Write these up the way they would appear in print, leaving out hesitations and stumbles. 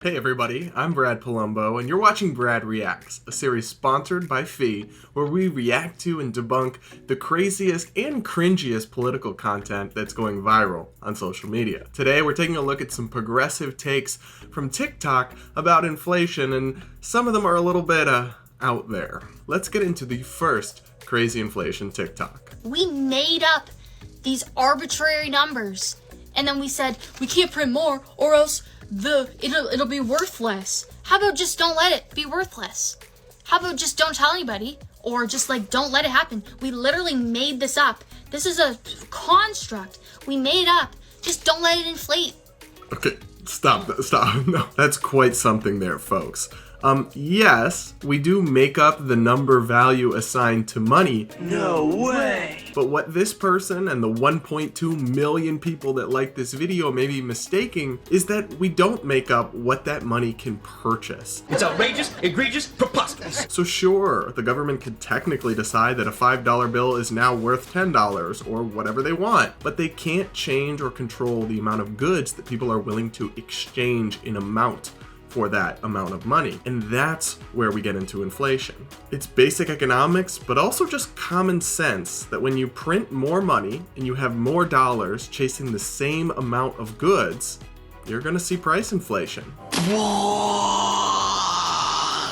Hey everybody, I'm Brad Palumbo, and you're watching Brad Reacts, a series sponsored by Fee, where we react to and debunk the craziest and cringiest political content that's going viral on social media. Today we're taking a look at some progressive takes from TikTok about inflation, and some of them are a little bit, out there. Let's get into the first crazy inflation TikTok. We made up these arbitrary numbers, and then we said, we can't print more or else it'll be worthless. How about just don't let it be worthless? How about just don't tell anybody, or just don't let it happen? We literally made this up. This is a construct we made up. Just don't let it inflate. Okay, stop. No, that's quite something there, folks. Yes, we do make up the number value assigned to money. No way! But what this person and the 1.2 million people that like this video may be mistaking is that we don't make up what that money can purchase. It's outrageous, egregious, preposterous. So sure, the government could technically decide that a $5 bill is now worth $10 or whatever they want, but they can't change or control the amount of goods that people are willing to exchange in amount for that amount of money. And that's where we get into inflation. It's basic economics, but also just common sense that when you print more money and you have more dollars chasing the same amount of goods, you're gonna see price inflation.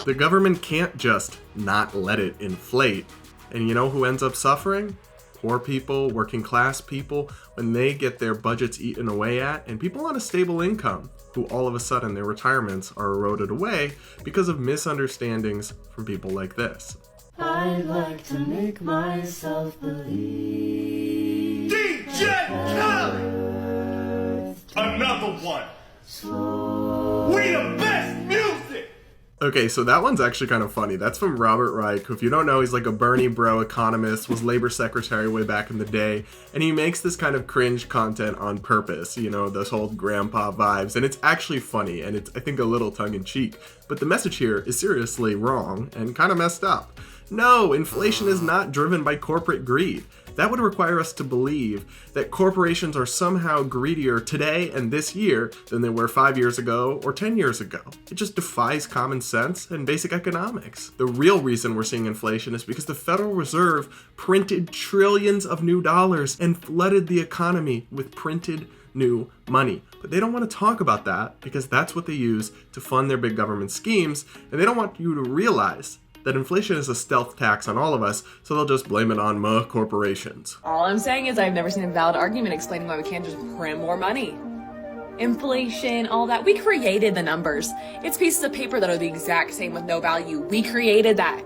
The government can't just not let it inflate. And you know who ends up suffering? Poor people, working class people, when they get their budgets eaten away at, and people on a stable income who all of a sudden their retirements are eroded away because of misunderstandings from people like this. I'd like to make myself believe. DJ Khaled! Another one! We the best music! Okay, so that one's actually kind of funny. That's from Robert Reich, who, if you don't know, he's like a Bernie bro economist, was labor secretary way back in the day, and he makes this kind of cringe content on purpose, you know, this whole grandpa vibes, and it's actually funny, and it's, I think, a little tongue-in-cheek, but the message here is seriously wrong and kind of messed up. No, inflation is not driven by corporate greed. That would require us to believe that corporations are somehow greedier today and this year than they were 5 years ago or 10 years ago. It just defies common sense and basic economics. The real reason we're seeing inflation is because the Federal Reserve printed trillions of new dollars and flooded the economy with printed new money. But they don't want to talk about that because that's what they use to fund their big government schemes, and they don't want you to realize that inflation is a stealth tax on all of us, so they'll just blame it on corporations. All I'm saying is I've never seen a valid argument explaining why we can't just print more money. Inflation, all that. We created the numbers. It's pieces of paper that are the exact same with no value. We created that.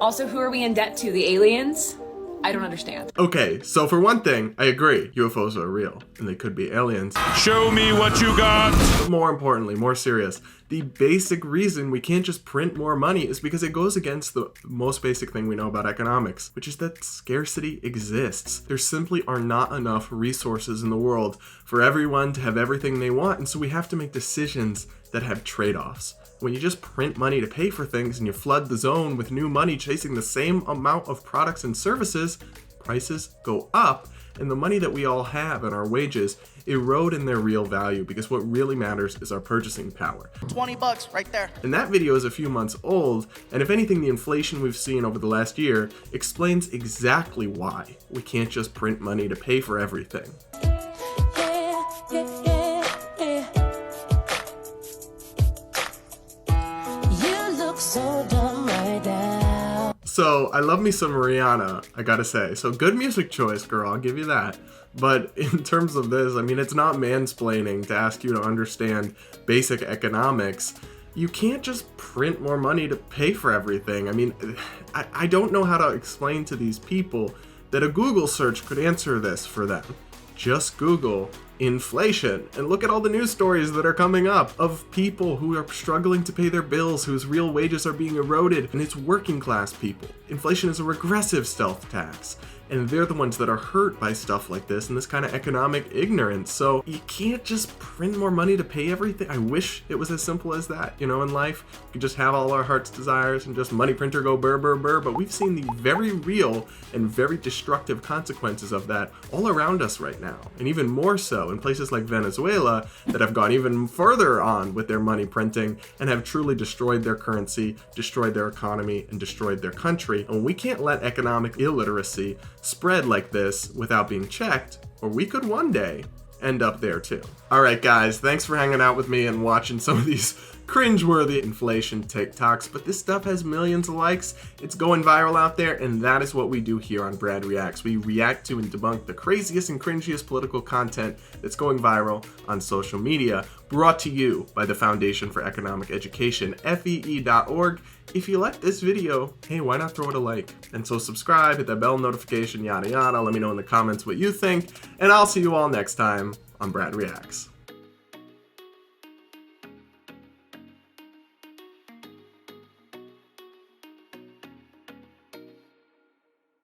Also, who are we in debt to? The aliens? I don't understand. Okay, so for one thing, I agree, UFOs are real, and they could be aliens. Show me what you got! But more importantly, more serious, the basic reason we can't just print more money is because it goes against the most basic thing we know about economics, which is that scarcity exists. There simply are not enough resources in the world for everyone to have everything they want, and so we have to make decisions that have trade-offs. When you just print money to pay for things and you flood the zone with new money chasing the same amount of products and services, prices go up, and the money that we all have and our wages erode in their real value, because what really matters is our purchasing power. $20 right there. And that video is a few months old, and if anything, the inflation we've seen over the last year explains exactly why we can't just print money to pay for everything. So dumb right now. So, I love me some Rihanna, I gotta say. So, good music choice, girl, I'll give you that. But in terms of this, I mean, it's not mansplaining to ask you to understand basic economics. You can't just print more money to pay for everything. I mean, I don't know how to explain to these people that a Google search could answer this for them. Just Google inflation and look at all the news stories that are coming up of people who are struggling to pay their bills, whose real wages are being eroded, and it's working class people. Inflation is a regressive stealth tax. and they're the ones that are hurt by stuff like this and this kind of economic ignorance. So you can't just print more money to pay everything. I wish it was as simple as that, you know, in life. We could just have all our heart's desires and just money printer go burr, burr, burr. But we've seen the very real and very destructive consequences of that all around us right now. And even more so in places like Venezuela that have gone even further on with their money printing and have truly destroyed their currency, destroyed their economy, and destroyed their country. And we can't let economic illiteracy spread like this without being checked, or we could one day end up there too. Alright guys, thanks for hanging out with me and watching some of these cringeworthy inflation TikToks, but this stuff has millions of likes, it's going viral out there, and that is what we do here on Brad Reacts. We react to and debunk the craziest and cringiest political content that's going viral on social media, brought to you by the Foundation for Economic Education, FEE.org. If you like this video, hey, why not throw it a like? And so subscribe, hit that bell notification, yada yada, let me know in the comments what you think, and I'll see you all next time on Brad Reacts.